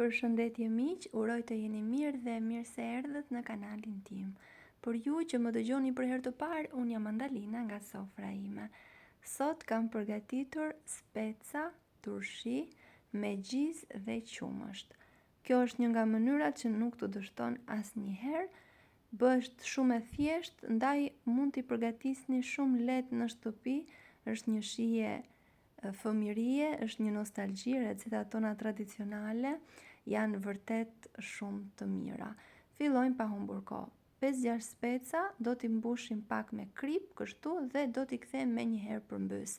Përshëndetje miq, uroj të jeni mirë dhe mirë se erdhët në kanalin tim. Për ju që më dëgjoni për herë të parë, unë jam Andalina nga sofra ime. Sot kam përgatitur speca, turshi, me gjizë dhe qumësht. Kjo është një nga mënyrat që nuk të dështon asnjëherë, bëhet shumë e thjeshtë, ndaj mund t'i përgatisni shumë lehtë në shtëpi, është një shije fëmirie, është një nostalgji, recetat tona tradicionale janë vërtet shumë të mira. Fillojmë pa humbur kohë. 5-6 speca do t'i mbushim pak me krip, kështu, dhe do t'i kthejmë me njëherë përmbys.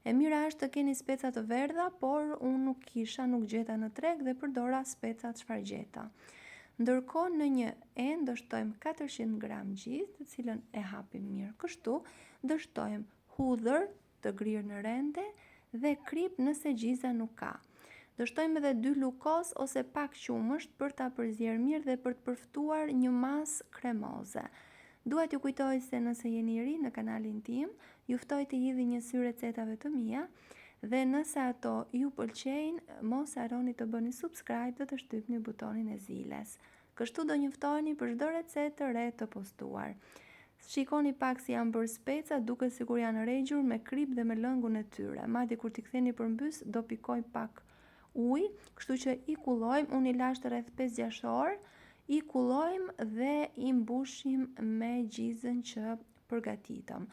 E mira është të keni speca të verdha, por unë nuk gjeta në treg dhe përdora speca çfarë gjeta. Ndërkohë në një enë dështojmë 400 gram gjizë, të cilën e hapim mirë kështu, dështojmë hudhër të grirë në rende dhe krip nëse gjiza nuk ka. Dështojmë edhe 2 lukos ose pak qumësht për ta përzier mirë dhe për të përftuar një masë kremoze. Dua t'ju kujtoj se nëse jeni ri në kanalin tim, ju ftoj të hidhni një sy recetave të mia dhe nëse ato ju pëlqejnë, mos harroni të bëni subscribe dhe të shtypni butonin e ziles. Kështu do njoftoheni për çdo recetë të re të postuar. Shikoni pak si janë bërë speca, duke sikur janë regjur me krip dhe me lëngun e tyre. Madje kur t'i ktheni përmbys do pikoj pak ujë, kështu që i kullojmë, unë i lash rreth 5-6 orë, i kullojmë dhe i mbushim me gjizën që përgatitëm.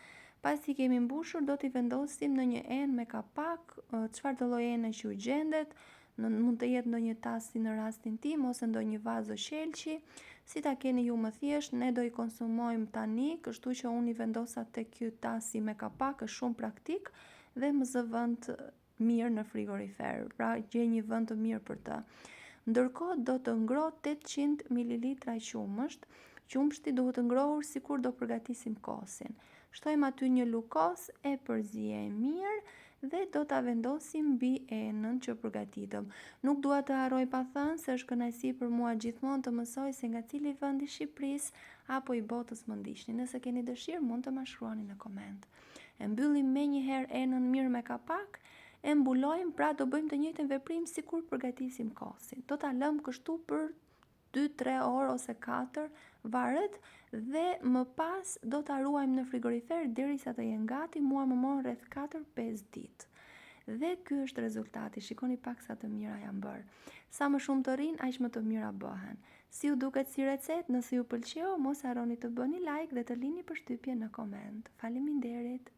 Pasi kemi mbushur, do t'i vendosim në një enë me kapak, çfarë do lloj ene që u gjendet, mund të jetë ndonjë tas si në rastin tim ose ndonjë vazo qelçi, si ta keni ju më thjesht. Ne do i konsumojmë tani, kështu që unë i vendosa tek ky tasi me kapak, është shumë praktik dhe më zë vend mirë në frigorifer, pra gjej një vend të mirë për të. Ndërkohë do të ngroh 800 ml qumësht. Qumshti duhet të ngrohur sikur do përgatisim kosin. Shtojmë aty një lukos, e përziejmë mirë dhe do ta vendosim mbi enën që përgatitëm. Nuk dua të harroj pa thënë se është kënaqësi për mua gjithmonë të mësoj se nga cili vend i Shqipërisë apo i botës më ndiqni. Nëse keni dëshirë mund të ma shkruani në koment. E mbyllim menjëherë enën mirë me kapak, e mbulojmë, pra do bëjmë të njëjtën veprim sikur përgatisim kosin. Do ta lëm kështu për 2-3 orë ose 4, varet, dhe më pas do ta ruajmë në frigorifer derisa të jenë gati. Mua më morën rreth 4-5 ditë. Dhe ky është rezultati, shikoni pak sa të mira janë bërë. Sa më shumë të rinë, aq më të mira bëhen. Si ju duket si recetë, nëse ju pëlqeu, mos harroni të bëni like dhe të lini përshtypje në koment. Faleminderit.